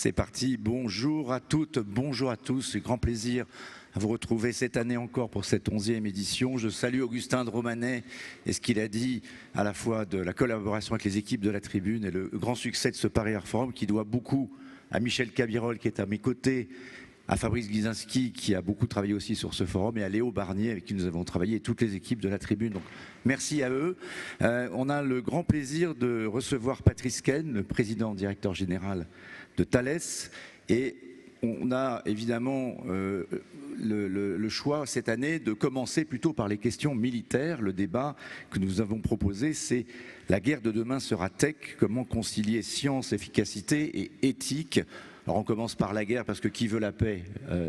C'est parti, bonjour à toutes, bonjour à tous, c'est grand plaisir à vous retrouver cette année encore pour cette 11e édition. Je salue Augustin de Romanet et ce qu'il a dit à la fois de la collaboration avec les équipes de la Tribune et le grand succès de ce Paris Air Forum qui doit beaucoup à Michel Cabirol qui est à mes côtés, à Fabrice Gizinski qui a beaucoup travaillé aussi sur ce forum et à Léo Barnier avec qui nous avons travaillé et toutes les équipes de la Tribune. Donc merci à eux. On a le grand plaisir de recevoir Patrice Caine, le président directeur général de Thales, et on a évidemment le choix cette année de commencer plutôt par les questions militaires. Le débat que nous avons proposé, c'est la guerre de demain sera tech, comment concilier science, efficacité et éthique. Alors on commence par la guerre parce que qui veut la paix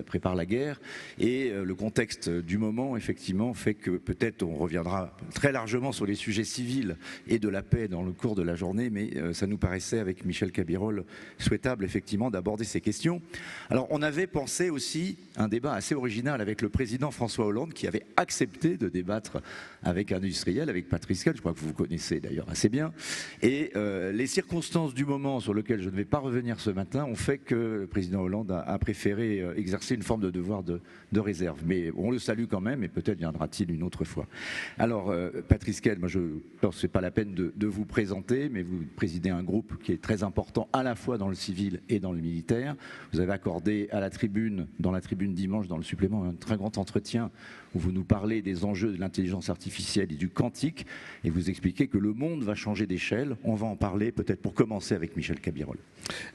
prépare la guerre et le contexte du moment effectivement fait que peut-être on reviendra très largement sur les sujets civils et de la paix dans le cours de la journée, mais ça nous paraissait avec Michel Cabirol souhaitable effectivement d'aborder ces questions. Alors on avait pensé aussi un débat assez original avec le président François Hollande qui avait accepté de débattre avec un industriel, avec Patrice Caine, je crois que vous connaissez d'ailleurs assez bien, et les circonstances du moment sur lesquelles je ne vais pas revenir ce matin ont fait que le président Hollande a préféré exercer une forme de devoir de réserve. Mais on le salue quand même et peut-être viendra-t-il une autre fois. Alors, Patrice Caine, moi je pense que ce n'est pas la peine de vous présenter, mais vous présidez un groupe qui est très important à la fois dans le civil et dans le militaire. Vous avez accordé à la Tribune, dans la Tribune dimanche, dans le supplément, un très grand entretien où vous nous parlez des enjeux de l'intelligence artificielle et du quantique et vous expliquez que le monde va changer d'échelle. On va en parler peut-être pour commencer avec Michel Cabirol.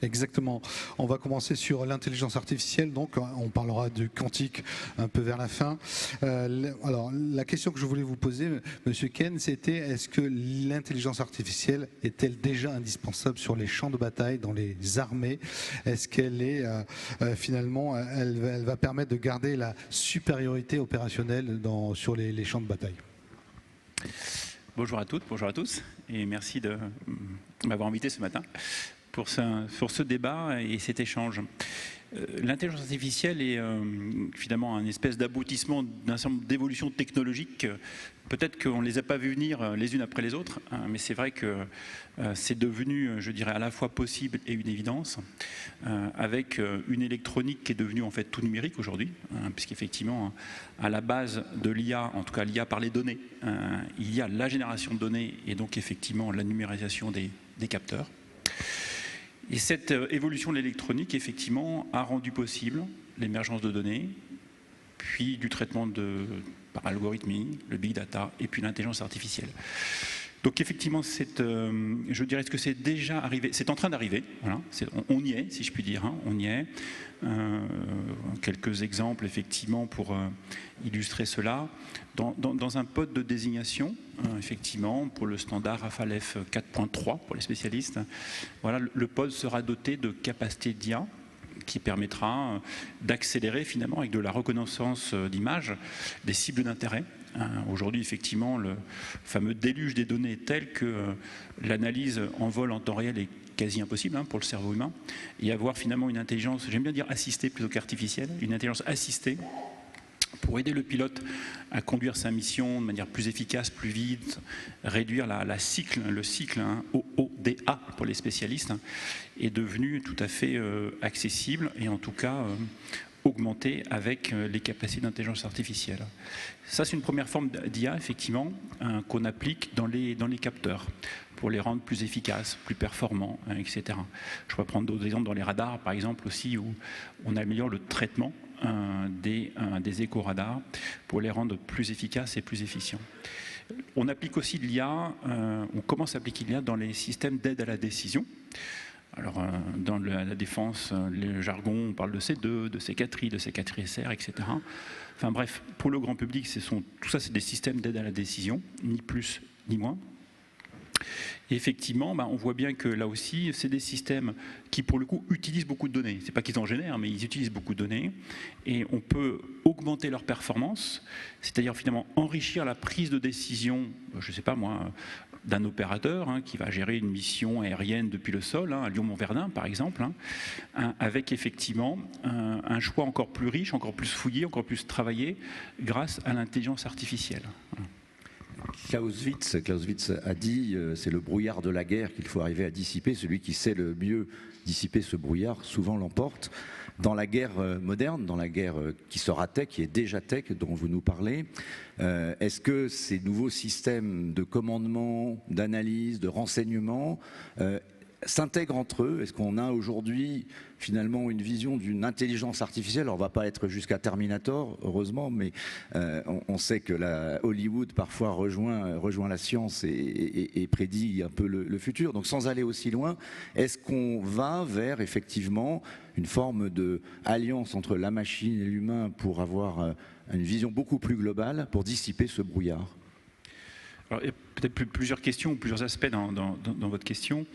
Exactement. On va commencer sur l'intelligence artificielle, donc on parlera du quantique un peu vers la fin. Alors la question que je voulais vous poser, Monsieur Caine, c'était est-ce que l'intelligence artificielle est-elle déjà indispensable sur les champs de bataille, dans les armées? Est-ce qu'elle est finalement, elle va permettre de garder la supériorité opérationnelle sur les champs de bataille? Bonjour à toutes, bonjour à tous, et merci de m'avoir invité ce matin pour ce débat et cet échange. L'intelligence artificielle est finalement un espèce d'aboutissement d'un certain nombre d'évolutions technologiques. Peut-être qu'on ne les a pas vues venir les unes après les autres, mais c'est vrai que c'est devenu, je dirais, à la fois possible et une évidence, avec une électronique qui est devenue en fait tout numérique aujourd'hui, puisqu'effectivement, à la base de l'IA, en tout cas l'IA par les données, il y a la génération de données et donc effectivement la numérisation des capteurs. Et cette évolution de l'électronique, effectivement, a rendu possible l'émergence de données, puis du traitement par algorithmie, le big data, et puis l'intelligence artificielle. Donc effectivement, je dirais que c'est déjà arrivé, c'est en train d'arriver, voilà, on y est, si je puis dire, hein, on y est. Quelques exemples, effectivement, pour illustrer cela. Dans un pod de désignation, effectivement, pour le standard Rafale F 4.3, pour les spécialistes, voilà, le pod sera doté de capacités d'IA, qui permettra d'accélérer finalement avec de la reconnaissance d'image des cibles d'intérêt. Aujourd'hui, effectivement, le fameux déluge des données est tel que l'analyse en vol en temps réel est quasi impossible pour le cerveau humain. Et avoir finalement une intelligence, j'aime bien dire assistée plutôt qu'artificielle, une intelligence assistée pour aider le pilote à conduire sa mission de manière plus efficace, plus vite, réduire le cycle OODA pour les spécialistes, est devenu tout à fait accessible et en tout cas augmenté avec les capacités d'intelligence artificielle. Ça, c'est une première forme d'IA, effectivement, qu'on applique dans les capteurs pour les rendre plus efficaces, plus performants, etc. Je pourrais prendre d'autres exemples dans les radars, par exemple, aussi, où on améliore le traitement des éco-radars pour les rendre plus efficaces et plus efficients. On applique aussi de l'IA, on commence à appliquer l'IA dans les systèmes d'aide à la décision. Alors, dans la défense, le jargon, on parle de C2, de C4I, de C4ISR, etc. Enfin bref, pour le grand public, tout ça, c'est des systèmes d'aide à la décision, ni plus ni moins. Et effectivement, on voit bien que là aussi, c'est des systèmes qui, pour le coup, utilisent beaucoup de données. Ce n'est pas qu'ils en génèrent, mais ils utilisent beaucoup de données. Et on peut augmenter leur performance, c'est-à-dire finalement enrichir la prise de décision, je ne sais pas moi, d'un opérateur qui va gérer une mission aérienne depuis le sol, à Lyon-Montverdun par exemple, avec effectivement un choix encore plus riche, encore plus fouillé, encore plus travaillé grâce à l'intelligence artificielle. Clausewitz a dit c'est le brouillard de la guerre qu'il faut arriver à dissiper. Celui qui sait le mieux dissiper ce brouillard souvent l'emporte. Dans la guerre moderne, dans la guerre qui sera tech, qui est déjà tech, dont vous nous parlez, est-ce que ces nouveaux systèmes de commandement, d'analyse, de renseignement s'intègrent entre eux? Est-ce qu'on a aujourd'hui finalement une vision d'une intelligence artificielle? Alors, on ne va pas être jusqu'à Terminator, heureusement, mais on sait que Hollywood parfois rejoint la science et prédit un peu le futur. Donc sans aller aussi loin, est-ce qu'on va vers effectivement une forme d'alliance entre la machine et l'humain pour avoir une vision beaucoup plus globale, pour dissiper ce brouillard? Alors, il y a peut-être plusieurs questions ou plusieurs aspects dans votre question.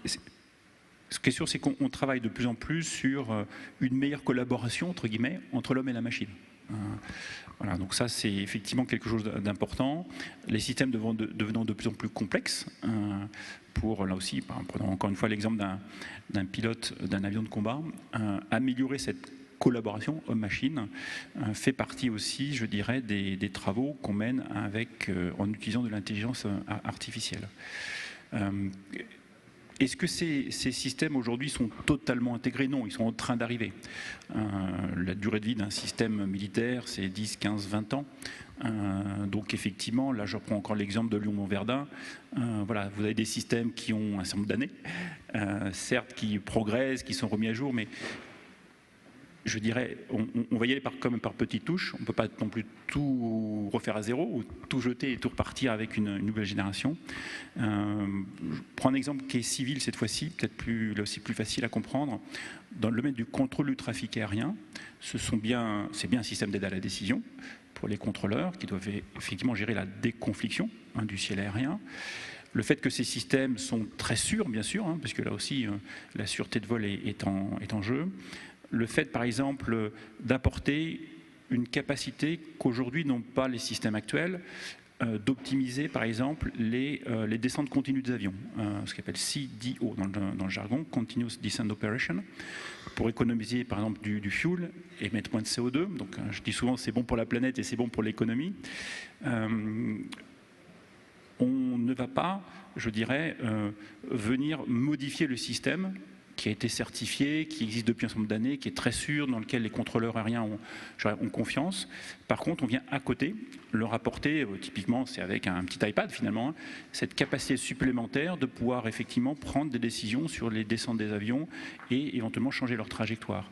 Ce qui est sûr, c'est qu'on travaille de plus en plus sur une meilleure collaboration, entre guillemets, entre l'homme et la machine. Voilà, donc ça, c'est effectivement quelque chose d'important. Les systèmes devenant de plus en plus complexes, pour, là aussi, prenons encore une fois l'exemple d'un pilote d'un avion de combat, améliorer cette collaboration homme-machine fait partie aussi, je dirais, des travaux qu'on mène en utilisant de l'intelligence artificielle. Est-ce que ces systèmes aujourd'hui sont totalement intégrés? Non, ils sont en train d'arriver. La durée de vie d'un système militaire, c'est 10, 15, 20 ans. Donc effectivement, là je reprends encore l'exemple de Lyon-Montverdun. Voilà, vous avez des systèmes qui ont un certain nombre d'années, certes qui progressent, qui sont remis à jour, mais je dirais, on va y aller quand même par petites touches. On ne peut pas non plus tout refaire à zéro ou tout jeter et tout repartir avec une nouvelle génération. Je prends un exemple qui est civil cette fois-ci, peut-être là aussi plus facile à comprendre. Dans le domaine du contrôle du trafic aérien, c'est bien un système d'aide à la décision pour les contrôleurs qui doivent effectivement gérer la déconfliction du ciel aérien. Le fait que ces systèmes sont très sûrs, bien sûr, parce que là aussi la sûreté de vol est en jeu. Le fait, par exemple, d'apporter une capacité qu'aujourd'hui n'ont pas les systèmes actuels, d'optimiser, par exemple, les descentes continues des avions, ce qu'on appelle CDO dans le jargon, Continuous Descent Operation, pour économiser, par exemple, du fuel et mettre moins de CO2. Donc, je dis souvent, c'est bon pour la planète et c'est bon pour l'économie. On ne va pas, je dirais, venir modifier le système qui a été certifié, qui existe depuis un certain nombre d'années, qui est très sûr, dans lequel les contrôleurs aériens ont confiance. Par contre, on vient à côté leur apporter, typiquement c'est avec un petit iPad finalement, cette capacité supplémentaire de pouvoir effectivement prendre des décisions sur les descentes des avions et éventuellement changer leur trajectoire.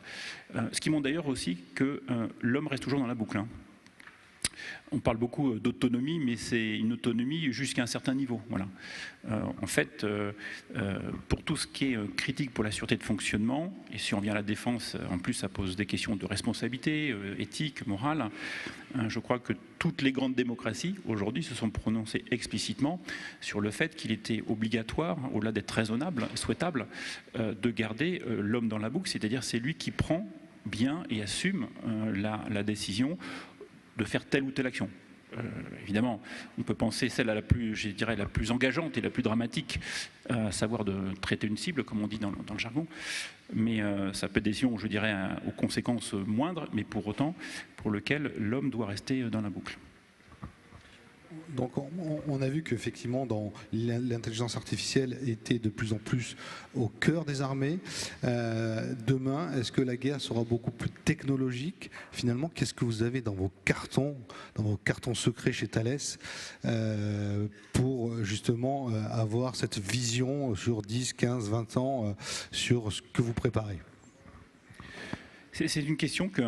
Ce qui montre d'ailleurs aussi que l'homme reste toujours dans la boucle. On parle beaucoup d'autonomie, mais c'est une autonomie jusqu'à un certain niveau. Voilà. En fait, pour tout ce qui est critique pour la sûreté de fonctionnement, et si on vient à la défense, en plus ça pose des questions de responsabilité, éthique, morale, je crois que toutes les grandes démocraties aujourd'hui se sont prononcées explicitement sur le fait qu'il était obligatoire, au-delà d'être raisonnable, souhaitable, de garder l'homme dans la boucle, c'est-à-dire c'est lui qui prend bien et assume la décision de faire telle ou telle action. Évidemment, on peut penser celle la plus engageante et la plus dramatique, à savoir de traiter une cible, comme on dit dans le jargon. Mais ça peut être des décisions, je dirais, aux conséquences moindres, mais pour autant, pour lequel l'homme doit rester dans la boucle. Donc on a vu qu'effectivement l'intelligence artificielle était de plus en plus au cœur des armées. Demain, est-ce que la guerre sera beaucoup plus technologique? Finalement, qu'est-ce que vous avez dans vos cartons secrets chez Thales pour justement avoir cette vision sur 10, 15, 20 ans sur ce que vous préparez? C'est une question que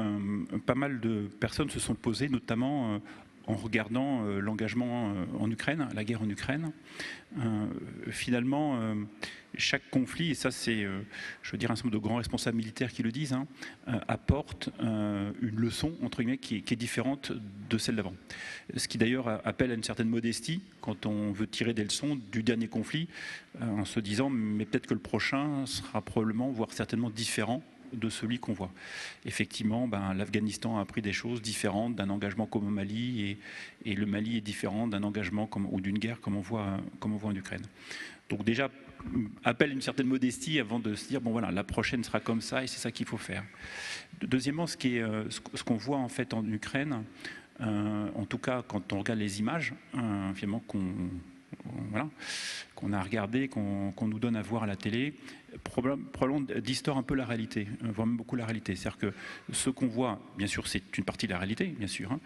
pas mal de personnes se sont posées, notamment en regardant l'engagement en Ukraine, la guerre en Ukraine. Finalement, chaque conflit, et ça c'est, je veux dire, un certain nombre de grands responsables militaires qui le disent, apporte une leçon, entre guillemets, qui est différente de celle d'avant. Ce qui d'ailleurs appelle à une certaine modestie quand on veut tirer des leçons du dernier conflit, en se disant, mais peut-être que le prochain sera probablement, voire certainement différent de celui qu'on voit. Effectivement, l'Afghanistan a appris des choses différentes d'un engagement comme au Mali, et le Mali est différent d'un engagement ou d'une guerre comme on voit en Ukraine. Donc déjà, appelle une certaine modestie avant de se dire, bon voilà, la prochaine sera comme ça et c'est ça qu'il faut faire. Deuxièmement, ce qu'on voit en fait en Ukraine, en tout cas quand on regarde les images, finalement qu'on a regardé, qu'on nous donne à voir à la télé, probablement distord un peu la réalité, voire même beaucoup la réalité. C'est-à-dire que ce qu'on voit, bien sûr, c'est une partie de la réalité, bien sûr.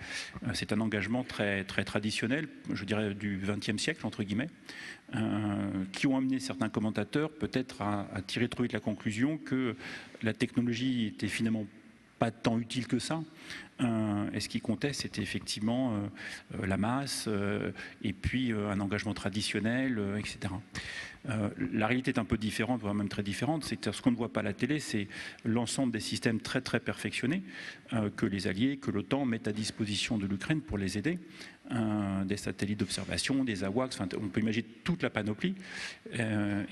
C'est un engagement très, très traditionnel, je dirais du XXe siècle, entre guillemets, qui ont amené certains commentateurs peut-être à tirer trop vite la conclusion que la technologie était finalement pas tant utile que ça. Et ce qui comptait, c'était effectivement la masse et puis un engagement traditionnel, etc. La réalité est un peu différente, voire même très différente. C'est que ce qu'on ne voit pas à la télé, c'est l'ensemble des systèmes très très perfectionnés que les Alliés, que l'OTAN mettent à disposition de l'Ukraine pour les aider. Des satellites d'observation, des AWACS, enfin, on peut imaginer toute la panoplie.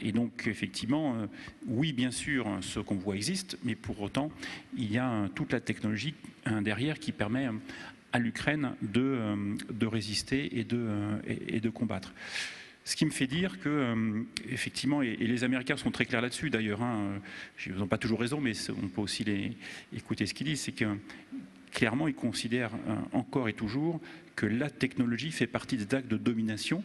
Et donc, effectivement, oui, bien sûr, ce qu'on voit existe, mais pour autant, il y a toute la technologie derrière qui permet à l'Ukraine de résister et de combattre. Ce qui me fait dire que, effectivement, et les Américains sont très clairs là-dessus d'ailleurs, ils n'ont pas toujours raison, mais on peut aussi écouter ce qu'ils disent, c'est que clairement, ils considèrent encore et toujours que la technologie fait partie des actes de domination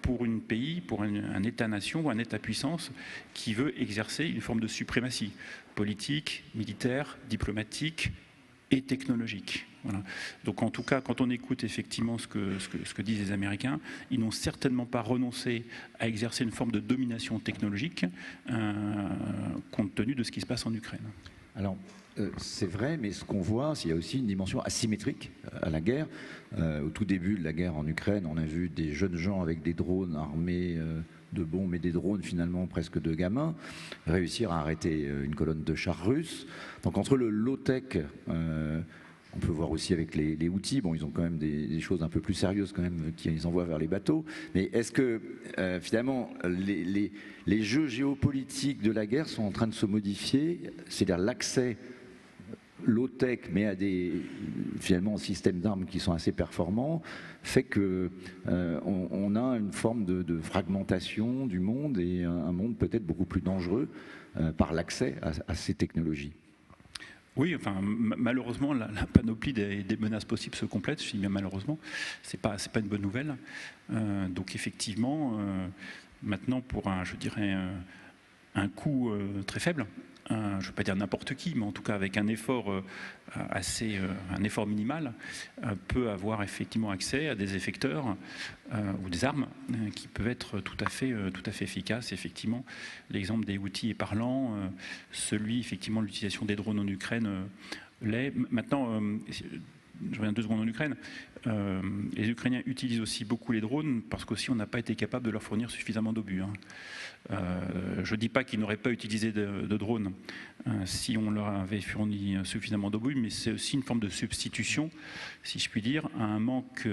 pour un pays, pour un État-nation ou un État-puissance qui veut exercer une forme de suprématie politique, militaire, diplomatique et technologique. Voilà. Donc en tout cas, quand on écoute effectivement ce que disent les Américains, ils n'ont certainement pas renoncé à exercer une forme de domination technologique compte tenu de ce qui se passe en Ukraine. Alors, c'est vrai, mais ce qu'on voit, c'est qu'il y a aussi une dimension asymétrique à la guerre. Au tout début de la guerre en Ukraine, on a vu des jeunes gens avec des drones armés de bombes et des drones finalement presque de gamins réussir à arrêter une colonne de chars russes. Donc entre le low-tech, on peut voir aussi avec les outils, bon ils ont quand même des choses un peu plus sérieuses quand même qu'ils envoient vers les bateaux, mais est-ce que finalement les jeux géopolitiques de la guerre sont en train de se modifier, c'est-à-dire l'accès low-tech, mais à des finalement systèmes d'armes qui sont assez performants, fait que on a une forme de fragmentation du monde et un monde peut-être beaucoup plus dangereux par l'accès à ces technologies. Oui, enfin, malheureusement, la panoplie des menaces possibles se complète. Je dis bien malheureusement, c'est pas une bonne nouvelle. Donc effectivement, maintenant pour un coût très faible. Je ne veux pas dire n'importe qui, mais en tout cas avec un effort un effort minimal, peut avoir effectivement accès à des effecteurs ou des armes qui peuvent être tout à fait efficaces. Effectivement, l'exemple des outils est parlant, celui effectivement de l'utilisation des drones en Ukraine l'est. Maintenant, je reviens 2 secondes en Ukraine. Les Ukrainiens utilisent aussi beaucoup les drones parce qu'aussi on n'a pas été capable de leur fournir suffisamment d'obus. Je ne dis pas qu'ils n'auraient pas utilisé de drones si on leur avait fourni suffisamment d'obus, mais c'est aussi une forme de substitution, si je puis dire, à un manque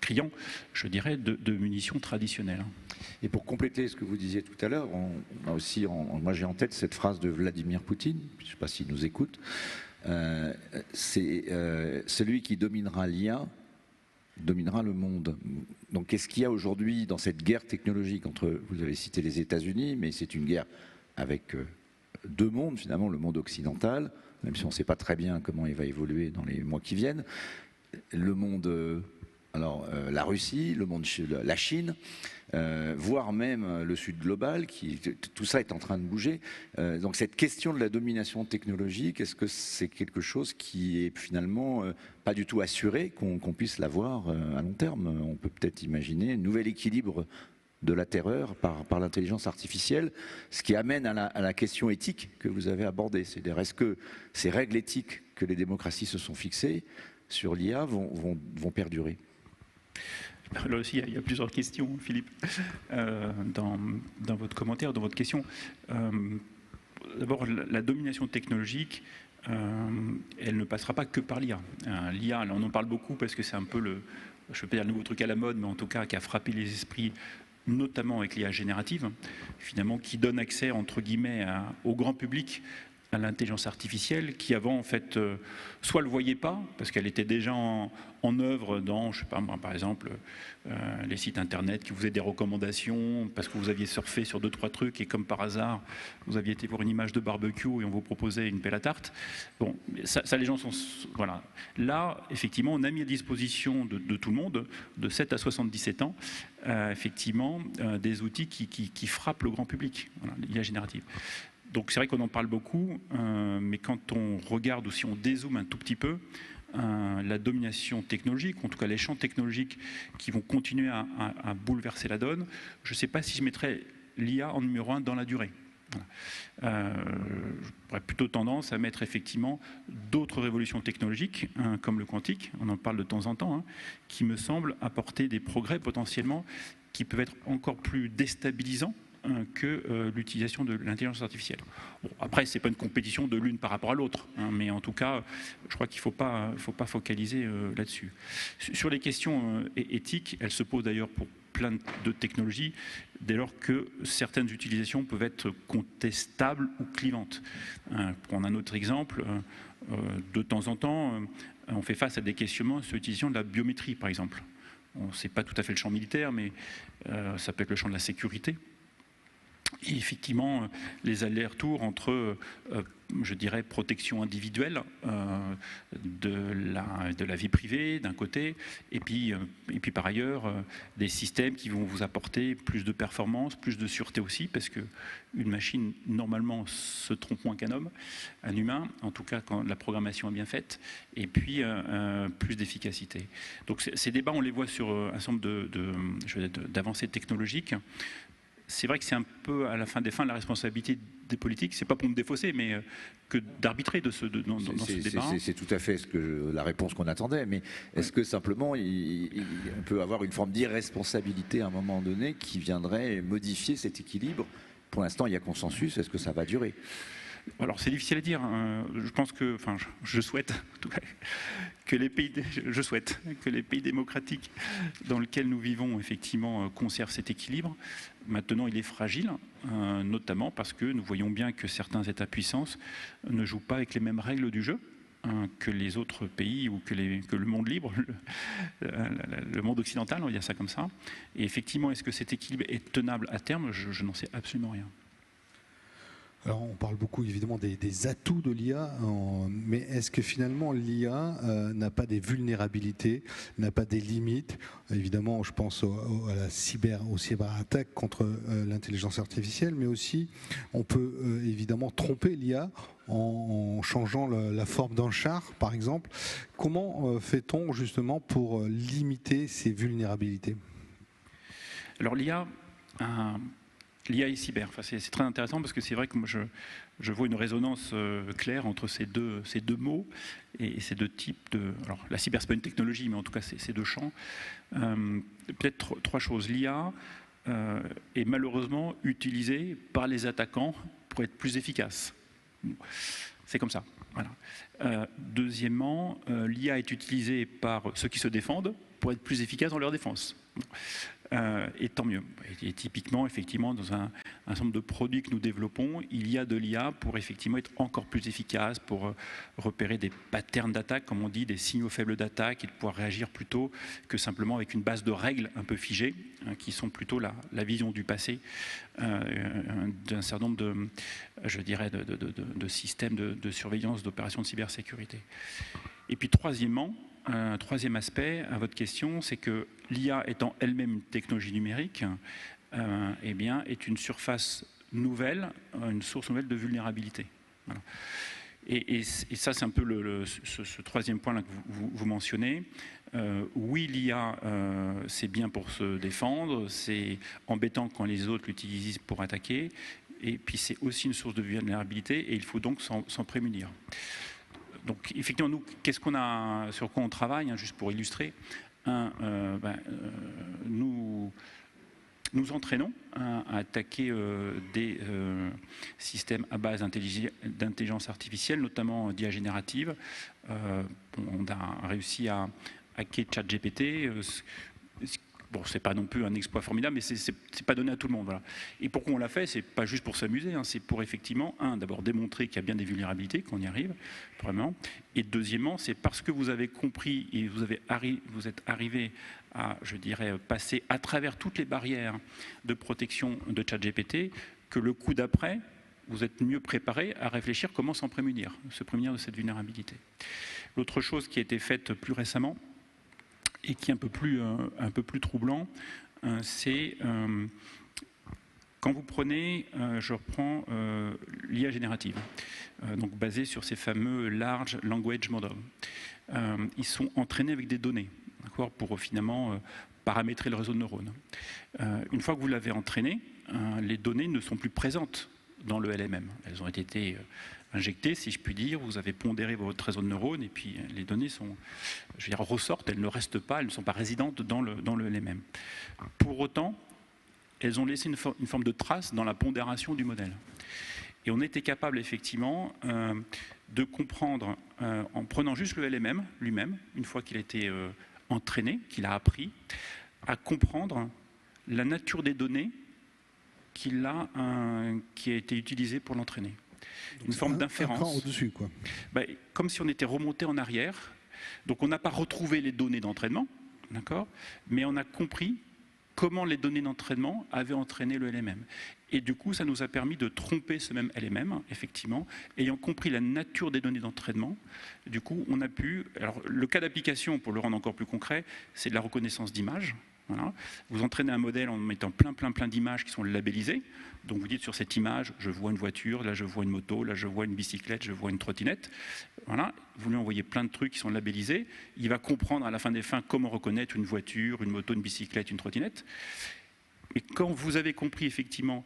criant, je dirais, de munitions traditionnelles. Et pour compléter ce que vous disiez tout à l'heure, on a aussi, moi j'ai en tête cette phrase de Vladimir Poutine, je ne sais pas s'il nous écoute, c'est celui qui dominera l'IA dominera le monde. Donc qu'est-ce qu'il y a aujourd'hui dans cette guerre technologique entre, vous avez cité les États-Unis, mais c'est une guerre avec 2 mondes finalement, le monde occidental, même si on ne sait pas très bien comment il va évoluer dans les mois qui viennent, le monde, la Russie, le monde, la Chine, voire même le Sud global, tout ça est en train de bouger. Donc cette question de la domination technologique, est-ce que c'est quelque chose qui est finalement pas du tout assuré qu'on puisse l'avoir à long terme? On peut peut-être imaginer un nouvel équilibre de la terreur par l'intelligence artificielle, ce qui amène à la question éthique que vous avez abordée. C'est-à-dire, est-ce que ces règles éthiques que les démocraties se sont fixées sur l'IA vont perdurer? Là aussi, il y a plusieurs questions, Philippe, dans votre commentaire, dans votre question. D'abord, la domination technologique, elle ne passera pas que par l'IA. L'IA, on en parle beaucoup parce que c'est un peu je ne veux pas dire le nouveau truc à la mode, mais en tout cas qui a frappé les esprits, notamment avec l'IA générative, finalement, qui donne accès, entre guillemets, au grand public à l'intelligence artificielle qui avant en fait soit le voyait pas parce qu'elle était déjà en œuvre dans, je sais pas moi, par exemple les sites internet qui vous faisaient des recommandations parce que vous aviez surfé sur 2-3 trucs et comme par hasard vous aviez été voir une image de barbecue et on vous proposait une pelle à tarte. Bon, ça les gens sont, voilà. Là effectivement on a mis à disposition de tout le monde de 7 à 77 ans effectivement des outils qui frappent le grand public, voilà, l'IA générative. Donc c'est vrai qu'on en parle beaucoup, mais quand on regarde ou si on dézoome un tout petit peu, la domination technologique, en tout cas les champs technologiques qui vont continuer à bouleverser la donne, je ne sais pas si je mettrais l'IA en numéro 1 dans la durée. Voilà. J'aurais plutôt tendance à mettre effectivement d'autres révolutions technologiques, comme le quantique, on en parle de temps en temps, qui me semblent apporter des progrès potentiellement qui peuvent être encore plus déstabilisants que l'utilisation de l'intelligence artificielle. Bon, après, ce n'est pas une compétition de l'une par rapport à l'autre, mais en tout cas, je crois qu'il ne faut pas focaliser là-dessus. Sur les questions éthiques, elles se posent d'ailleurs pour plein de technologies, dès lors que certaines utilisations peuvent être contestables ou clivantes. Pour prendre un autre exemple, de temps en temps, on fait face à des questionnements sur l'utilisation de la biométrie, par exemple. Ce n'est pas tout à fait le champ militaire, mais ça peut être le champ de la sécurité. Et effectivement, les allers-retours entre, je dirais, protection individuelle de la vie privée d'un côté, et puis par ailleurs, des systèmes qui vont vous apporter plus de performance, plus de sûreté aussi, parce qu'une machine, normalement, se trompe moins qu'un homme, un humain, en tout cas quand la programmation est bien faite, et puis plus d'efficacité. Donc ces débats, on les voit sur un certain nombre d'avancées technologiques. C'est vrai que c'est un peu à la fin des fins la responsabilité des politiques, c'est pas pour me défausser, mais que d'arbitrer dans ce débat. C'est tout à fait la réponse qu'on attendait, mais est-ce que simplement on peut avoir une forme d'irresponsabilité à un moment donné qui viendrait modifier cet équilibre? Pour l'instant, il y a consensus, est-ce que ça va durer? Alors c'est difficile à dire. Je pense que, enfin, je souhaite, en tout cas, que les pays démocratiques dans lesquels nous vivons effectivement conservent cet équilibre. Maintenant, il est fragile, notamment parce que nous voyons bien que certains États-puissances ne jouent pas avec les mêmes règles du jeu que les autres pays ou que le monde libre, le monde occidental, on va dire ça comme ça. Et effectivement, est-ce que cet équilibre est tenable à terme? Je n'en sais absolument rien. Alors on parle beaucoup évidemment des atouts de l'IA, mais est-ce que finalement l'IA n'a pas des vulnérabilités, n'a pas des limites? Évidemment, je pense aux cyberattaques contre l'intelligence artificielle, mais aussi on peut évidemment tromper l'IA en changeant la forme d'un char, par exemple. Comment fait-on justement pour limiter ces vulnérabilités? Alors l'IA et cyber, enfin, c'est très intéressant parce que c'est vrai que moi je vois une résonance claire entre ces deux mots et ces deux types de... Alors la cyber, c'est pas une technologie, mais en tout cas ces deux champs. Peut-être trois choses. L'IA est malheureusement utilisée par les attaquants pour être plus efficace. C'est comme ça. Voilà. Deuxièmement, l'IA est utilisée par ceux qui se défendent pour être plus efficaces dans leur défense. Et tant mieux. Et typiquement, effectivement, dans un certain nombre de produits que nous développons, il y a de l'IA pour effectivement être encore plus efficace, pour repérer des patterns d'attaque, comme on dit, des signaux faibles d'attaque, et de pouvoir réagir plutôt que simplement avec une base de règles un peu figées, qui sont plutôt la vision du passé d'un certain nombre de systèmes de surveillance, d'opérations de cybersécurité. Et puis troisièmement, un troisième aspect à votre question, c'est que l'IA étant elle-même une technologie numérique, eh bien, est une surface nouvelle, une source nouvelle de vulnérabilité. Voilà. Et ça, c'est un peu ce troisième point là que vous mentionnez. Oui, l'IA, c'est bien pour se défendre, c'est embêtant quand les autres l'utilisent pour attaquer, et puis c'est aussi une source de vulnérabilité, et il faut donc s'en prémunir. Donc effectivement, nous, qu'est-ce qu'on a, sur quoi on travaille, juste pour illustrer. Nous entraînons à attaquer des systèmes à base d'intelligence artificielle, notamment d'IA générative. On a réussi à hacker ChatGPT. Bon, c'est pas non plus un exploit formidable, mais c'est pas donné à tout le monde. Voilà. Et pourquoi on l'a fait? C'est pas juste pour s'amuser, hein, c'est pour effectivement, d'abord démontrer qu'il y a bien des vulnérabilités, qu'on y arrive, vraiment. Et deuxièmement, c'est parce que vous avez compris et vous êtes arrivé à, je dirais, passer à travers toutes les barrières de protection de ChatGPT que le coup d'après, vous êtes mieux préparé à réfléchir comment se prémunir de cette vulnérabilité. L'autre chose qui a été faite plus récemment, et qui est un peu plus troublant, c'est quand vous prenez, je reprends l'IA générative, donc basée sur ces fameux Large Language Models. Ils sont entraînés avec des données, d'accord, pour finalement paramétrer le réseau de neurones. Une fois que vous l'avez entraîné, les données ne sont plus présentes dans le LMM. Elles ont été injectées, si je puis dire, vous avez pondéré votre réseau de neurones et puis les données sont, je veux dire, ressortent, elles ne restent pas, elles ne sont pas résidentes dans le LMM. Pour autant, elles ont laissé une forme de trace dans la pondération du modèle. Et on était capable effectivement de comprendre, en prenant juste le LMM lui-même, une fois qu'il a été entraîné, qu'il a appris, à comprendre la nature des données qui a été utilisée pour l'entraîner. Une forme d'inférence. Au-dessus, quoi. Comme si on était remonté en arrière. Donc on n'a pas retrouvé les données d'entraînement, d'accord, mais on a compris comment les données d'entraînement avaient entraîné le LMM. Et du coup, ça nous a permis de tromper ce même LMM, effectivement, ayant compris la nature des données d'entraînement. Du coup, on a pu... Alors, le cas d'application, pour le rendre encore plus concret, c'est de la reconnaissance d'images. Voilà. Vous entraînez un modèle en mettant plein d'images qui sont labellisées. Donc vous dites sur cette image, je vois une voiture, là je vois une moto, là je vois une bicyclette, je vois une trottinette. Voilà. Vous lui envoyez plein de trucs qui sont labellisés. Il va comprendre à la fin des fins comment reconnaître une voiture, une moto, une bicyclette, une trottinette. Et quand vous avez compris effectivement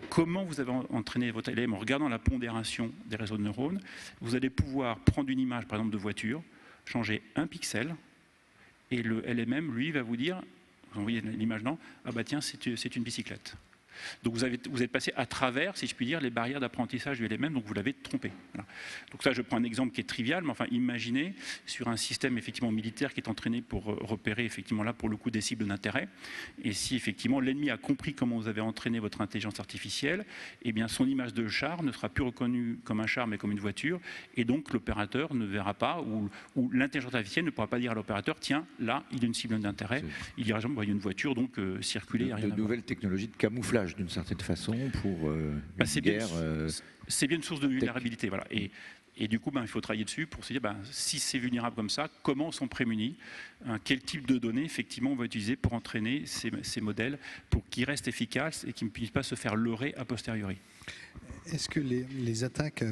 comment vous avez entraîné votre LM en regardant la pondération des réseaux de neurones, vous allez pouvoir prendre une image par exemple de voiture, changer un pixel, et le LMM, lui, va vous dire, vous envoyez l'image, non, ah bah tiens, c'est une bicyclette. Donc vous êtes passé à travers, si je puis dire, les barrières d'apprentissage du LMM, donc vous l'avez trompé. Voilà. Donc ça, je prends un exemple qui est trivial, mais enfin, imaginez sur un système effectivement militaire qui est entraîné pour repérer effectivement là pour le coup des cibles d'intérêt. Et si effectivement l'ennemi a compris comment vous avez entraîné votre intelligence artificielle, eh bien son image de char ne sera plus reconnue comme un char mais comme une voiture, et donc l'opérateur ne verra pas ou l'intelligence artificielle ne pourra pas dire à l'opérateur, tiens, là il y a une cible d'intérêt, il dira il y a une voiture donc circuler. De nouvelles technologies de camouflage d'une certaine façon pour une guerre. C'est bien une source de vulnérabilité, voilà. Et du coup, il faut travailler dessus pour se dire, si c'est vulnérable comme ça, comment sont prémunis, quel type de données effectivement on va utiliser pour entraîner ces modèles pour qu'ils restent efficaces et qu'ils ne puissent pas se faire leurrer a posteriori. Est-ce que les attaques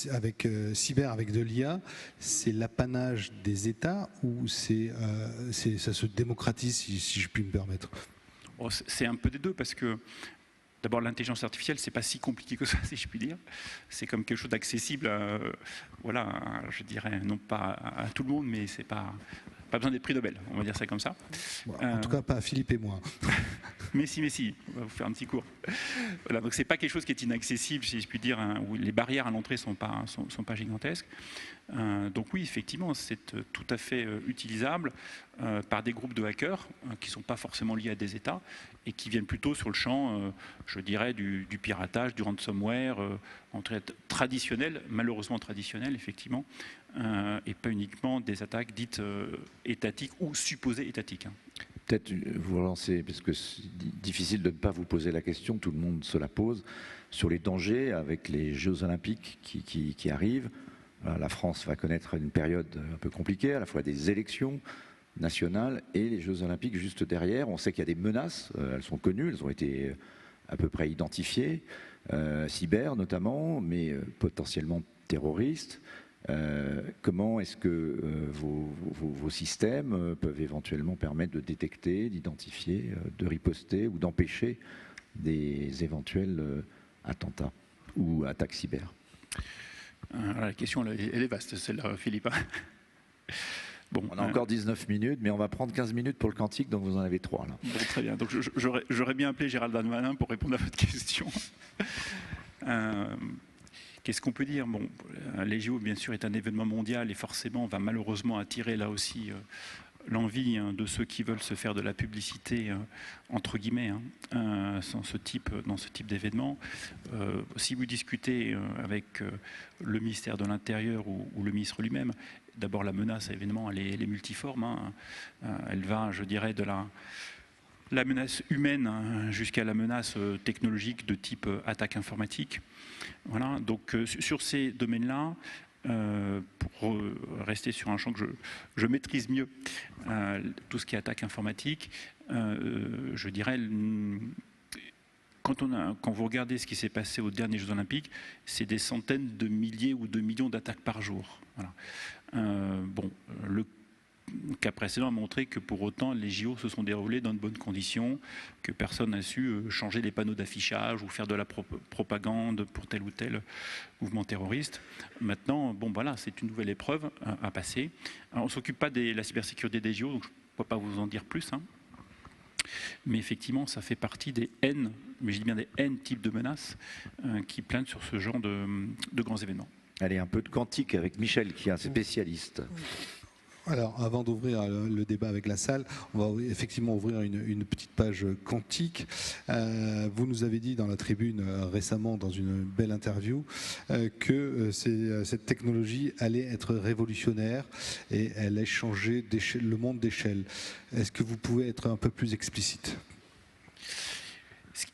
avec cyber, avec de l'IA, c'est l'apanage des États ou ça se démocratise, si je puis me permettre? C'est un peu des deux parce que d'abord, l'intelligence artificielle, c'est pas si compliqué que ça, si je puis dire. C'est comme quelque chose d'accessible, voilà, je dirais, non pas à tout le monde, mais c'est pas besoin d'être prix Nobel, on va dire ça comme ça. En tout cas, pas à Philippe et moi. Mais si, on va vous faire un petit cours. Voilà, donc c'est pas quelque chose qui est inaccessible, si je puis dire, où les barrières à l'entrée sont pas gigantesques. Donc oui, effectivement, c'est tout à fait utilisable par des groupes de hackers qui ne sont pas forcément liés à des États et qui viennent plutôt sur le champ, je dirais, du piratage, du ransomware, traditionnel, malheureusement traditionnel, effectivement, et pas uniquement des attaques dites étatiques ou supposées étatiques. Peut-être vous relancer, parce que c'est difficile de ne pas vous poser la question, tout le monde se la pose, sur les dangers avec les Jeux Olympiques qui arrivent. La France va connaître une période un peu compliquée, à la fois des élections nationales et les Jeux Olympiques juste derrière. On sait qu'il y a des menaces, elles sont connues, elles ont été à peu près identifiées, cyber notamment, mais potentiellement terroristes. Comment est-ce que vos systèmes peuvent éventuellement permettre de détecter, d'identifier, de riposter ou d'empêcher des éventuels attentats ou attaques cyber? La question, elle est vaste, celle-là, Philippe. Bon, on a encore 19 minutes, mais on va prendre 15 minutes pour le quantique, donc vous en avez 3. Là. Bon, très bien, donc j'aurais bien appelé Gérald Darmanin pour répondre à votre question. Qu'est-ce qu'on peut dire? Bon, les JO, bien sûr, est un événement mondial et forcément va malheureusement attirer là aussi l'envie de ceux qui veulent se faire de la publicité, entre guillemets, dans ce type d'événement. Si vous discutez avec le ministère de l'Intérieur ou le ministre lui-même, d'abord la menace, évidemment, elle est multiforme. Elle va, je dirais, de la menace humaine jusqu'à la menace technologique de type attaque informatique. Voilà, donc sur ces domaines-là, pour rester sur un champ que je maîtrise mieux, tout ce qui est attaque informatique, je dirais, quand vous regardez ce qui s'est passé aux derniers Jeux Olympiques, c'est des centaines de milliers ou de millions d'attaques par jour. Voilà. Le cas précédent a montré que pour autant les JO se sont déroulés dans de bonnes conditions, que personne n'a su changer les panneaux d'affichage ou faire de la propagande pour tel ou tel mouvement terroriste. Maintenant, voilà, c'est une nouvelle épreuve à passer. Alors, on ne s'occupe pas de la cybersécurité des JO, donc je ne peux pas vous en dire plus. Mais effectivement, ça fait partie des N, mais je dis bien des N types de menaces qui planent sur ce genre de grands événements. Allez, un peu de quantique avec Michel, qui est un spécialiste. Alors, avant d'ouvrir le débat avec la salle, on va effectivement ouvrir une petite page quantique. Vous nous avez dit dans la tribune récemment, dans une belle interview, que cette technologie allait être révolutionnaire et elle allait changer le monde d'échelle. Est-ce que vous pouvez être un peu plus explicite ?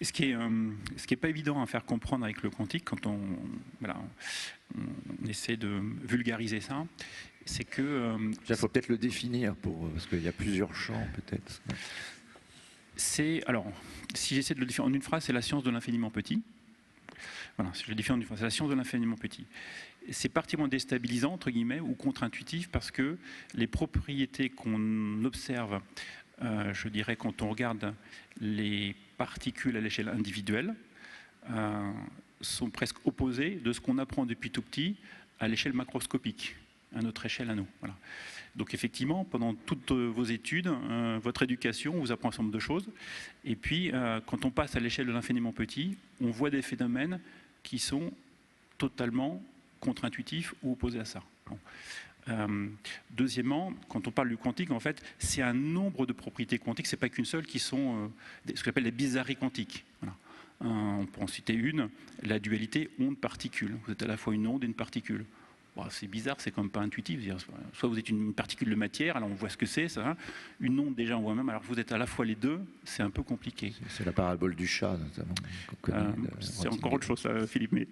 Ce qui est pas évident à faire comprendre avec le quantique, quand on essaie de vulgariser ça, c'est que... Il faut peut-être le définir, parce qu'il y a plusieurs champs, peut-être. Alors, si j'essaie de le définir en une phrase, c'est la science de l'infiniment petit. Voilà, si je le définis en une phrase, c'est la science de l'infiniment petit. C'est particulièrement déstabilisant, entre guillemets, ou contre-intuitif, parce que les propriétés qu'on observe, je dirais, quand on regarde les particules à l'échelle individuelle, sont presque opposées de ce qu'on apprend depuis tout petit à l'échelle macroscopique, à notre échelle à nous. Voilà. Donc effectivement, pendant toutes vos études, votre éducation, on vous apprend un certain nombre de choses. Et puis, quand on passe à l'échelle de l'infiniment petit, on voit des phénomènes qui sont totalement contre-intuitifs ou opposés à ça. Bon. Deuxièmement, quand on parle du quantique, en fait, c'est un nombre de propriétés quantiques, c'est pas qu'une seule, qui sont ce qu'on appelle les bizarreries quantiques. Voilà. On peut en citer une, la dualité onde-particule. Vous êtes à la fois une onde et une particule. Bon, c'est bizarre, c'est quand même pas intuitif. Soit vous êtes une particule de matière, alors on voit ce que c'est, ça. Une onde, déjà, on voit même. Alors vous êtes à la fois les deux, c'est un peu compliqué. C'est la parabole du chat, notamment. C'est encore autre chose, Philippe. Mais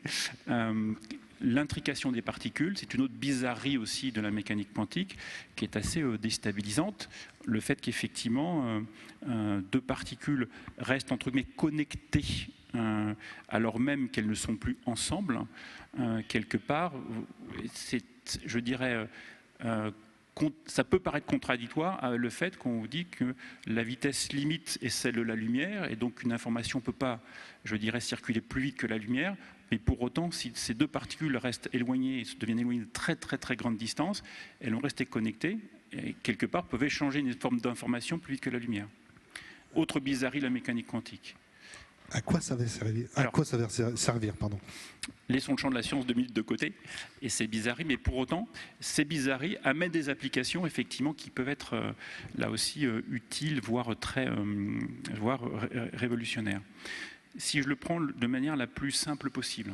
l'intrication des particules, c'est une autre bizarrerie aussi de la mécanique quantique qui est assez déstabilisante. Le fait qu'effectivement, deux particules restent entre guillemets connectées alors même qu'elles ne sont plus ensemble, quelque part, je dirais, ça peut paraître contradictoire à le fait qu'on vous dit que la vitesse limite est celle de la lumière et donc une information ne peut pas, je dirais, circuler plus vite que la lumière. Mais pour autant, si ces deux particules restent éloignées et deviennent éloignées de très très très grande distance, elles vont rester connectées et quelque part peuvent échanger une forme d'information plus vite que la lumière. Autre bizarrerie, la mécanique quantique. À quoi ça va servir, pardon. Laissons le champ de la science 2 minutes de côté et ces bizarreries, mais pour autant, ces bizarreries amènent des applications effectivement qui peuvent être là aussi utiles, voire révolutionnaires. Si je le prends de manière la plus simple possible,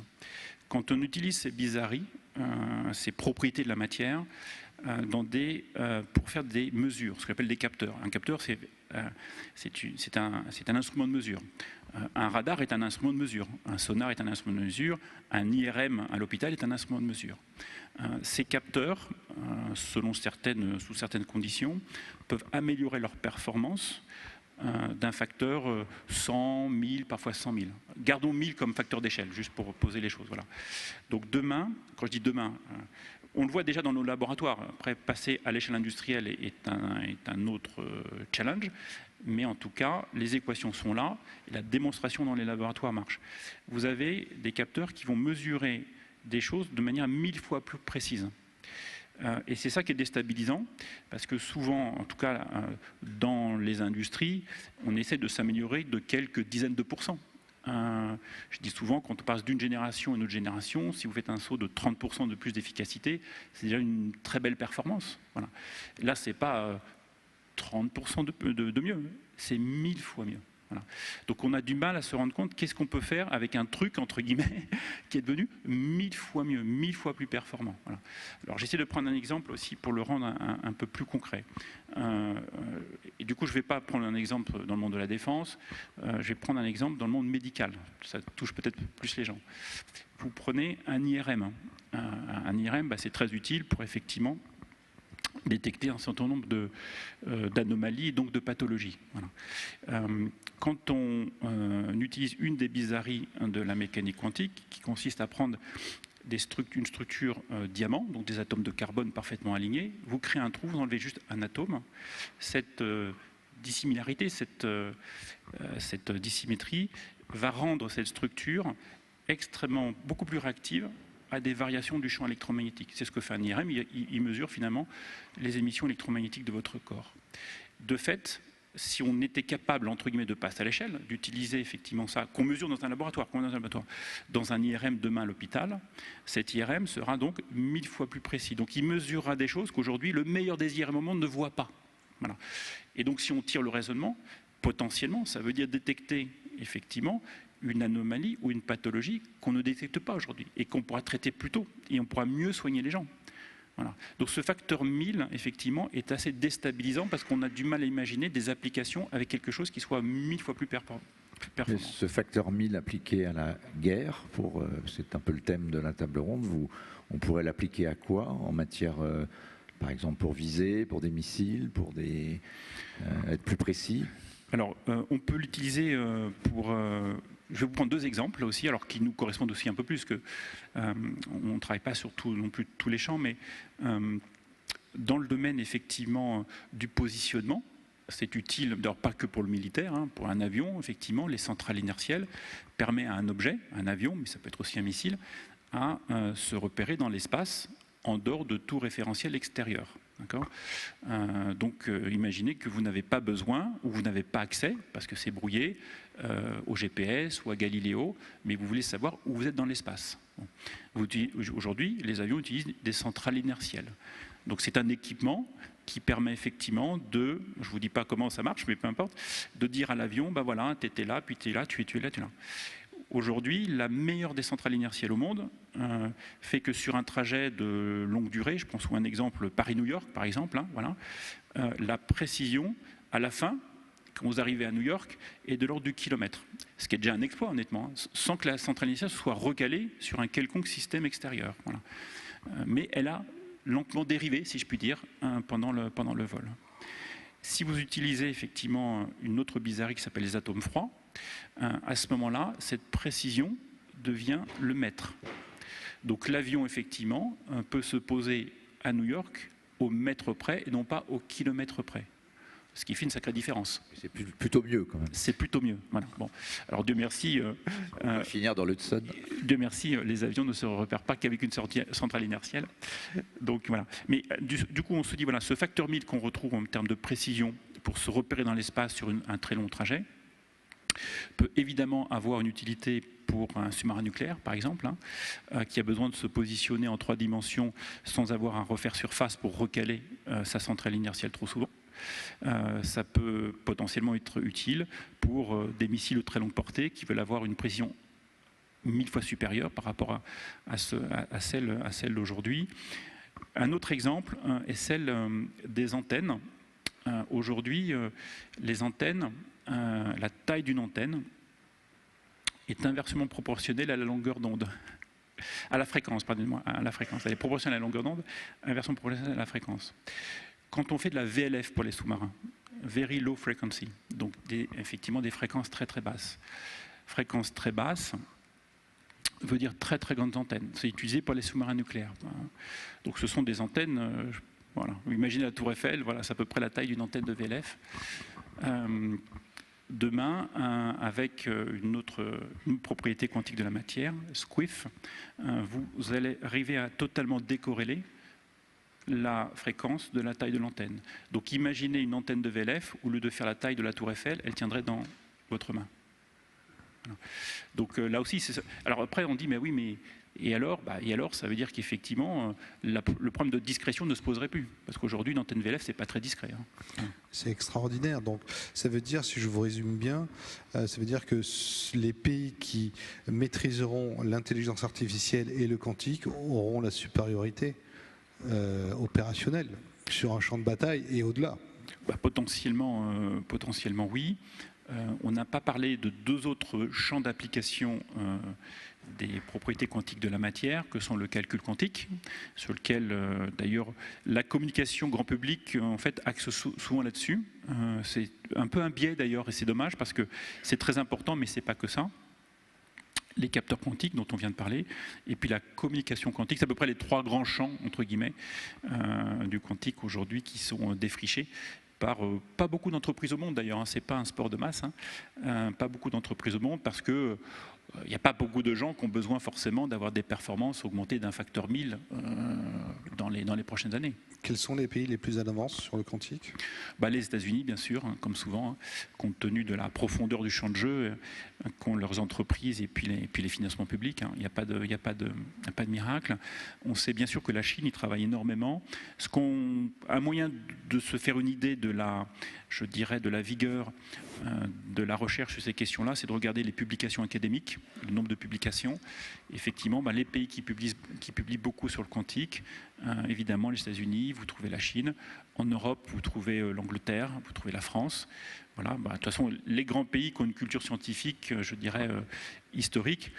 quand on utilise ces bizarreries, ces propriétés de la matière, pour faire des mesures, ce qu'on appelle des capteurs. Un capteur, c'est un instrument de mesure. Un radar est un instrument de mesure. Un sonar est un instrument de mesure. Un IRM à l'hôpital est un instrument de mesure. Ces capteurs, sous certaines conditions, peuvent améliorer leur performance d'un facteur 100, 1000, parfois 100 000. Gardons 1000 comme facteur d'échelle, juste pour poser les choses. Voilà. Donc demain, quand je dis demain, on le voit déjà dans nos laboratoires. Après, passer à l'échelle industrielle est un autre challenge. Mais en tout cas, les équations sont là et la démonstration dans les laboratoires marche. Vous avez des capteurs qui vont mesurer des choses de manière 1000 fois plus précise. Et c'est ça qui est déstabilisant, parce que souvent, en tout cas dans les industries, on essaie de s'améliorer de quelques dizaines de pourcents. Je dis souvent, quand on passe d'une génération à une autre génération, si vous faites un saut de 30% de plus d'efficacité, c'est déjà une très belle performance. Voilà. Là, c'est pas 30% de mieux. C'est 1000 fois mieux. Voilà. Donc on a du mal à se rendre compte qu'est-ce qu'on peut faire avec un truc, entre guillemets, qui est devenu 1000 fois mieux, 1000 fois plus performant. Voilà. Alors j'essaie de prendre un exemple aussi pour le rendre un peu plus concret. Et du coup, je ne vais pas prendre un exemple dans le monde de la défense, je vais prendre un exemple dans le monde médical. Ça touche peut-être plus les gens. Vous prenez un IRM. Un IRM, c'est très utile pour effectivement détecter un certain nombre d'anomalies et donc de pathologies. Voilà. Quand on utilise une des bizarreries de la mécanique quantique, qui consiste à prendre une structure diamant, donc des atomes de carbone parfaitement alignés, vous créez un trou, vous enlevez juste un atome. Cette dissimilarité, cette dissymétrie va rendre cette structure beaucoup plus réactive à des variations du champ électromagnétique. C'est ce que fait un IRM, il mesure finalement les émissions électromagnétiques de votre corps. De fait, si on était capable, entre guillemets, de passer à l'échelle, d'utiliser effectivement ça, qu'on mesure dans un laboratoire, dans un IRM demain à l'hôpital, cet IRM sera donc 1000 fois plus précis. Donc il mesurera des choses qu'aujourd'hui le meilleur des IRM au monde ne voit pas. Voilà. Et donc si on tire le raisonnement, potentiellement, ça veut dire détecter effectivement une anomalie ou une pathologie qu'on ne détecte pas aujourd'hui et qu'on pourra traiter plus tôt et on pourra mieux soigner les gens. Voilà. Donc ce facteur 1000, effectivement, est assez déstabilisant parce qu'on a du mal à imaginer des applications avec quelque chose qui soit 1000 fois plus performant. Ce facteur 1000 appliqué à la guerre, c'est un peu le thème de la table ronde, on pourrait l'appliquer à quoi en matière, par exemple, pour viser, pour des missiles, pour être plus précis? Alors, on peut l'utiliser pour... je vais vous prendre deux exemples aussi, alors qui nous correspondent aussi un peu plus, que on ne travaille pas sur non plus tous les champs, mais dans le domaine effectivement du positionnement, c'est utile, d'ailleurs pas que pour le militaire, hein, pour un avion, effectivement, les centrales inertielles permettent à un objet, un avion, mais ça peut être aussi un missile, à se repérer dans l'espace en dehors de tout référentiel extérieur. Donc imaginez que vous n'avez pas besoin ou vous n'avez pas accès, parce que c'est brouillé, au GPS ou à Galiléo, mais vous voulez savoir où vous êtes dans l'espace. Aujourd'hui, les avions utilisent des centrales inertielles. Donc c'est un équipement qui permet effectivement de, je ne vous dis pas comment ça marche, mais peu importe, de dire à l'avion, ben voilà, tu étais là, puis tu es là, tu es là, tu es là. Aujourd'hui, la meilleure des centrales inertielles au monde fait que sur un trajet de longue durée, je pense à un exemple Paris-New York par exemple, hein, voilà, la précision à la fin, quand vous arrivez à New York, est de l'ordre du kilomètre. Ce qui est déjà un exploit honnêtement, hein, sans que la centrale inertielle soit recalée sur un quelconque système extérieur. Voilà. Mais elle a lentement dérivé, si je puis dire, pendant le vol. Si vous utilisez effectivement une autre bizarrerie qui s'appelle les atomes froids, à ce moment-là, cette précision devient le mètre. Donc l'avion, effectivement, peut se poser à New York au mètre près et non pas au kilomètre près. Ce qui fait une sacrée différence. C'est plutôt mieux quand même. C'est plutôt mieux. Voilà. Bon. Alors Dieu merci. On va finir dans l'Hudson. Dieu merci, les avions ne se repèrent pas qu'avec une centrale inertielle. Donc voilà. Mais du coup, on se dit voilà, ce facteur 1000 qu'on retrouve en termes de précision pour se repérer dans l'espace sur un très long trajet peut évidemment avoir une utilité pour un sous-marin nucléaire, par exemple, hein, qui a besoin de se positionner en 3 dimensions sans avoir à refaire surface pour recaler sa centrale inertielle trop souvent. Ça peut potentiellement être utile pour des missiles de très longue portée qui veulent avoir une précision 1000 fois supérieure par rapport à celle d'aujourd'hui. Un autre exemple est celle des antennes. Aujourd'hui, les antennes, la taille d'une antenne est inversement proportionnelle à la longueur d'onde. À la fréquence, pardonnez-moi, à la fréquence. Elle est proportionnelle à la longueur d'onde, inversement proportionnelle à la fréquence. Quand on fait de la VLF pour les sous-marins, Very Low Frequency, donc effectivement des fréquences très très basses. Fréquences très basses veut dire très très grandes antennes. C'est utilisé pour les sous-marins nucléaires. Donc ce sont des antennes, voilà. Imaginez la tour Eiffel, voilà, c'est à peu près la taille d'une antenne de VLF. Demain, avec une propriété quantique de la matière, SQUIF, vous allez arriver à totalement décorréler la fréquence de la taille de l'antenne. Donc imaginez une antenne de VLF, au lieu de faire la taille de la tour Eiffel, elle tiendrait dans votre main. Voilà. Donc là aussi, c'est ça. Alors après on dit, mais oui, mais Et alors, ça veut dire qu'effectivement, le problème de discrétion ne se poserait plus. Parce qu'aujourd'hui, une antenne VLF, c'est pas très discret. C'est extraordinaire. Donc, ça veut dire, si je vous résume bien, ça veut dire que les pays qui maîtriseront l'intelligence artificielle et le quantique auront la supériorité opérationnelle sur un champ de bataille et au-delà. Potentiellement, oui. On n'a pas parlé de deux autres champs d'application des propriétés quantiques de la matière, que sont le calcul quantique, sur lequel d'ailleurs la communication grand public en fait axe souvent là-dessus. C'est un peu un biais d'ailleurs, et c'est dommage parce que c'est très important, mais c'est pas que ça. Les capteurs quantiques dont on vient de parler, et puis la communication quantique, c'est à peu près les trois grands champs entre guillemets du quantique aujourd'hui qui sont défrichés par pas beaucoup d'entreprises au monde d'ailleurs, c'est pas un sport de masse, pas beaucoup d'entreprises au monde parce que il n'y a pas beaucoup de gens qui ont besoin forcément d'avoir des performances augmentées d'un facteur 1000 dans les prochaines années. Quels sont les pays les plus à l'avance sur le quantique ? Les États-Unis, bien sûr, comme souvent, compte tenu de la profondeur du champ de jeu qu'ont leurs entreprises et puis les financements publics. Il n'y a pas de miracle. On sait bien sûr que la Chine y travaille énormément. Un moyen de se faire une idée de la vigueur de la recherche sur ces questions-là, c'est de regarder les publications académiques, le nombre de publications. Effectivement, les pays qui publient beaucoup sur le quantique, évidemment les États-Unis, vous trouvez la Chine. En Europe, vous trouvez l'Angleterre, vous trouvez la France. Voilà, de toute façon, les grands pays qui ont une culture scientifique, je dirais, historique,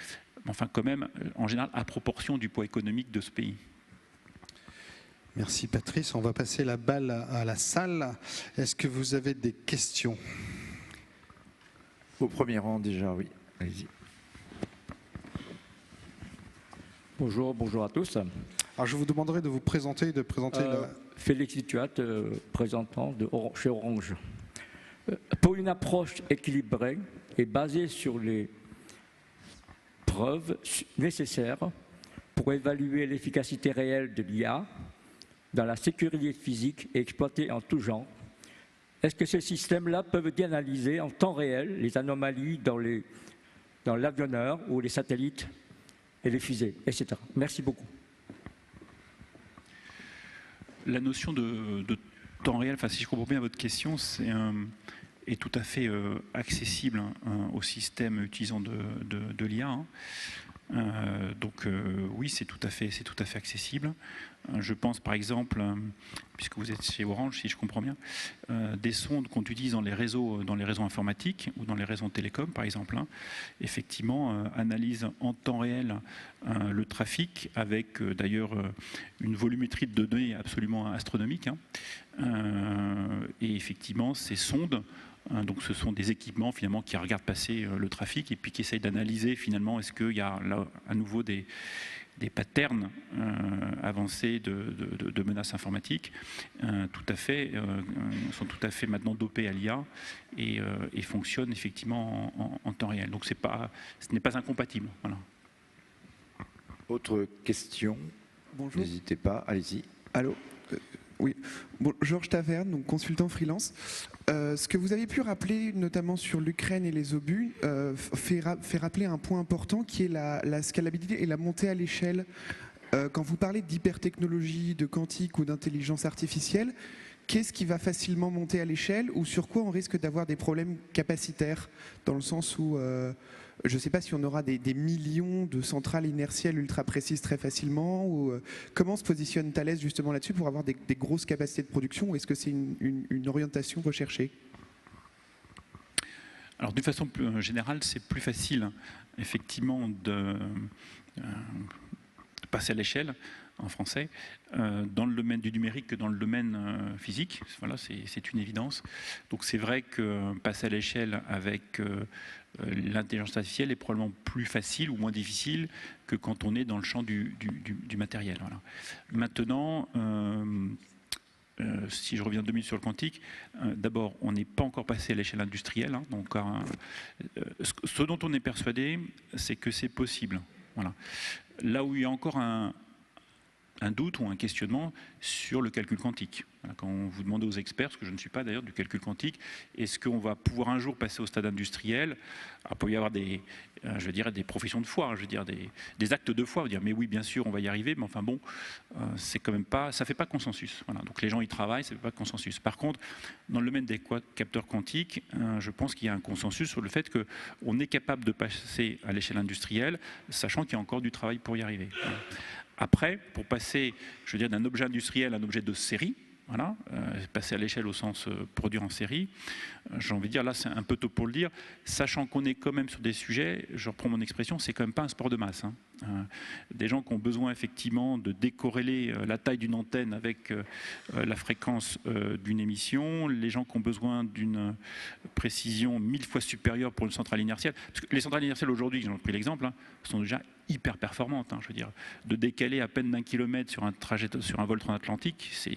enfin quand même, en général, à proportion du poids économique de ce pays. Merci Patrice. On va passer la balle à la salle. Est-ce que vous avez des questions ? Au premier rang déjà, oui. Allez-y. Bonjour à tous. Alors je vous demanderai de vous présenter et de présenter Félix Vituat, présentant chez Orange. Pour une approche équilibrée et basée sur les preuves nécessaires pour évaluer l'efficacité réelle de l'IA dans la sécurité physique et exploitée en tout genre, est-ce que ces systèmes-là peuvent analyser en temps réel les anomalies dans l'avionneur ou les satellites et les fusées, etc. Merci beaucoup. La notion de temps réel, enfin, si je comprends bien votre question, est tout à fait accessible au système utilisant de l'IA. Donc oui, c'est tout à fait accessible. Je pense par exemple, puisque vous êtes chez Orange, si je comprends bien, des sondes qu'on utilise dans les réseaux informatiques ou dans les réseaux télécoms, par exemple, effectivement, analysent en temps réel le trafic avec d'ailleurs une volumétrie de données absolument astronomique. Et effectivement, ces sondes, donc ce sont des équipements finalement qui regardent passer le trafic et puis qui essayent d'analyser finalement est-ce qu'il y a là à nouveau des patterns avancés de menaces informatiques sont tout à fait maintenant dopés à l'IA et fonctionnent effectivement en temps réel. Donc ce n'est pas incompatible. Voilà. Autre question ? Bonjour. N'hésitez pas, allez-y. Allô. Oui, bon, Georges Taverne, donc consultant freelance. Ce que vous avez pu rappeler, notamment sur l'Ukraine et les obus, fait rappeler un point important qui est la scalabilité et la montée à l'échelle. Quand vous parlez d'hypertechnologie, de quantique ou d'intelligence artificielle, qu'est-ce qui va facilement monter à l'échelle ou sur quoi on risque d'avoir des problèmes capacitaires, dans le sens où je ne sais pas si on aura des millions de centrales inertielles ultra précises très facilement, ou comment se positionne Thales justement là-dessus pour avoir des grosses capacités de production, ou est-ce que c'est une orientation recherchée ? Alors d'une façon plus générale, c'est plus facile effectivement de passer à l'échelle en français, dans le domaine du numérique que dans le domaine physique. Voilà, c'est une évidence. Donc c'est vrai que passer à l'échelle avec l'intelligence artificielle est probablement plus facile ou moins difficile que quand on est dans le champ du matériel. Voilà. Maintenant, si je reviens 2 minutes sur le quantique, d'abord, on n'est pas encore passé à l'échelle industrielle. Donc, ce dont on est persuadé, c'est que c'est possible. Voilà. Là où il y a encore un un doute ou un questionnement sur le calcul quantique. Voilà, quand vous demandez aux experts, ce que je ne suis pas d'ailleurs, du calcul quantique, est-ce qu'on va pouvoir un jour passer au stade industriel? Alors, il peut y avoir des, je dirais, des professions de foi, hein, je veux dire, des actes de foi, dire mais oui, bien sûr, on va y arriver, mais enfin bon, c'est quand même pas, ça fait pas consensus. Voilà, donc les gens y travaillent, ça fait pas consensus. Par contre, dans le domaine des capteurs quantiques, je pense qu'il y a un consensus sur le fait qu'on est capable de passer à l'échelle industrielle, sachant qu'il y a encore du travail pour y arriver. Voilà. Après, pour passer, je veux dire, d'un objet industriel à un objet de série, voilà, passer à l'échelle au sens produire en série, j'ai envie de dire, là c'est un peu tôt pour le dire, sachant qu'on est quand même sur des sujets, je reprends mon expression, c'est quand même pas un sport de masse. Hein. Des gens qui ont besoin effectivement de décorréler la taille d'une antenne avec la fréquence d'une émission, les gens qui ont besoin d'une précision 1000 fois supérieure pour une centrale inertielle, parce que les centrales inertielles aujourd'hui, j'en ai pris l'exemple, hein, sont déjà hyper performantes. Hein, je veux dire, de décaler à peine d'1 kilomètre sur un trajet, sur un vol transatlantique, c'est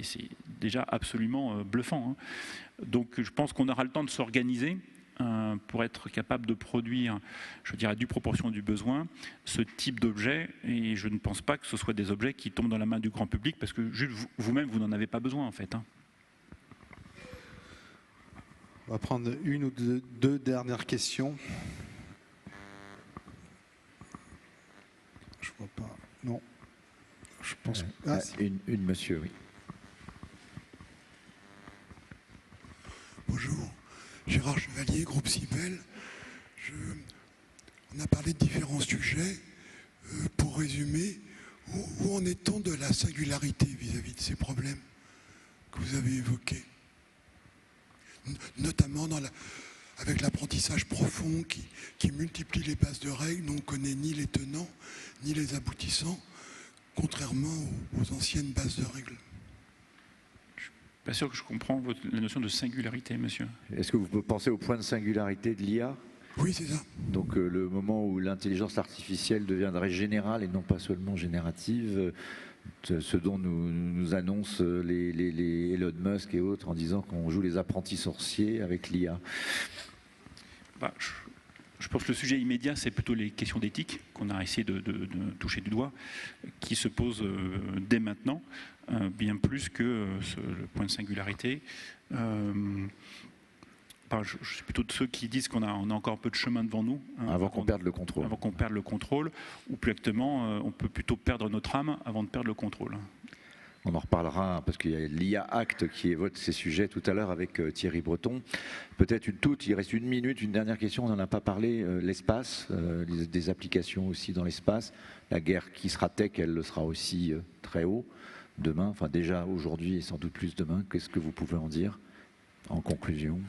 déjà absolument bluffant. Hein. Donc je pense qu'on aura le temps de s'organiser pour être capable de produire, je dirais, à due proportion du besoin, ce type d'objet. Et je ne pense pas que ce soit des objets qui tombent dans la main du grand public, parce que juste vous-même, vous n'en avez pas besoin en fait. Hein. On va prendre une ou deux dernières questions. Je vois pas. Non. Je pense. Une monsieur, oui. Bonjour, Gérard Chevalier, groupe Cibel. On a parlé de différents sujets. Pour résumer, où en est-on de la singularité vis-à-vis de ces problèmes que vous avez évoqués, notamment avec l'apprentissage profond qui multiplie les bases de règles dont on ne connaît ni les tenants ni les aboutissants, contrairement aux anciennes bases de règles. Pas sûr que je comprends la notion de singularité, monsieur. Est-ce que vous pensez au point de singularité de l'IA? Oui, c'est ça. Donc le moment où l'intelligence artificielle deviendrait générale et non pas seulement générative, ce dont nous annoncent les Elon Musk et autres en disant qu'on joue les apprentis sorciers avec l'IA. Bah, je pense que le sujet immédiat, c'est plutôt les questions d'éthique qu'on a essayé de toucher du doigt, qui se posent dès maintenant, bien plus que le point de singularité. Je suis plutôt de ceux qui disent qu'on a encore un peu de chemin devant nous. Hein, avant qu'on perde le contrôle. Avant qu'on perde le contrôle, ou plus exactement, on peut plutôt perdre notre âme avant de perdre le contrôle. On en reparlera parce qu'il y a l'IA Act qui évoque ces sujets tout à l'heure avec Thierry Breton. Peut-être il reste une minute, une dernière question, on n'en a pas parlé, l'espace, des applications aussi dans l'espace. La guerre qui sera tech, elle le sera aussi très haut demain, enfin déjà aujourd'hui et sans doute plus demain. Qu'est-ce que vous pouvez en dire en conclusion ?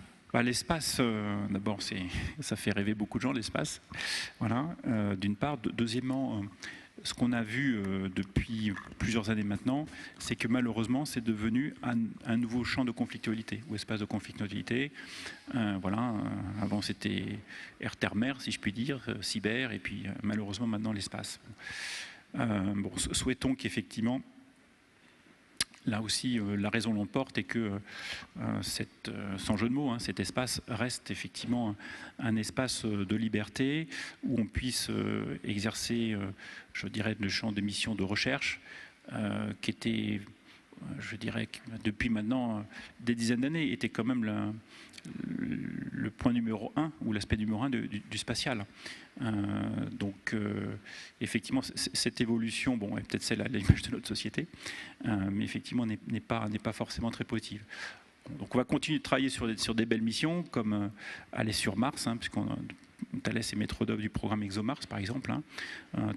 L'espace, d'abord, ça fait rêver beaucoup de gens, l'espace. Voilà, d'une part. Deuxièmement, ce qu'on a vu depuis plusieurs années maintenant, c'est que malheureusement, c'est devenu un nouveau champ de conflictualité, ou espace de conflictualité. Voilà, avant c'était air, terre, mer, si je puis dire, cyber, et puis malheureusement maintenant l'espace. Souhaitons qu'effectivement, là aussi, la raison l'emporte et que, sans jeu de mots, hein, cet espace reste effectivement un espace de liberté où on puisse exercer, je dirais, le champ de mission de recherche qui était, je dirais, depuis maintenant des dizaines d'années, était quand même le point numéro 1 ou l'aspect numéro 1 du spatial. Donc effectivement cette évolution, bon, est peut-être celle à l'image de notre société, mais effectivement n'est pas forcément très positive. Donc on va continuer de travailler sur des belles missions comme aller sur Mars, hein, puisqu'on Thales est maître d'œuvre du programme ExoMars par exemple, hein,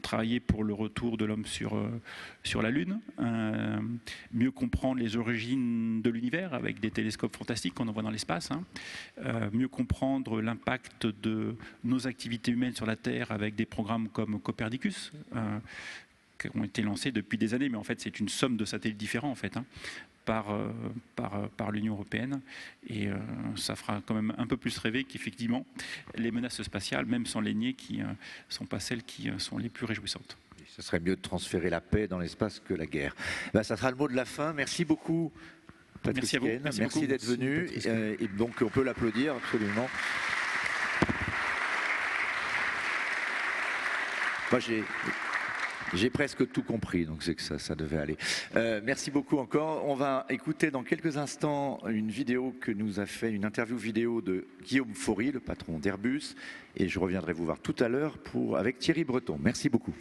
travailler pour le retour de l'homme sur la Lune, mieux comprendre les origines de l'univers avec des télescopes fantastiques qu'on envoie dans l'espace, hein, mieux comprendre l'impact de nos activités humaines sur la Terre avec des programmes comme Copernicus, qui ont été lancés depuis des années, mais en fait c'est une somme de satellites différents en fait, hein, par l'Union européenne, et ça fera quand même un peu plus rêver qu'effectivement les menaces spatiales, même sans les nier, qui ne sont pas celles qui sont les plus réjouissantes. Ce serait mieux de transférer la paix dans l'espace que la guerre. Ben, ça sera le mot de la fin. Merci beaucoup, Patrick Merci à vous. Ken. Merci d'être venu. Et donc on peut l'applaudir absolument. Moi J'ai presque tout compris, donc c'est que ça devait aller. Merci beaucoup encore. On va écouter dans quelques instants une vidéo que nous a fait, une interview vidéo de Guillaume Faury, le patron d'Airbus, et je reviendrai vous voir tout à l'heure avec Thierry Breton. Merci beaucoup.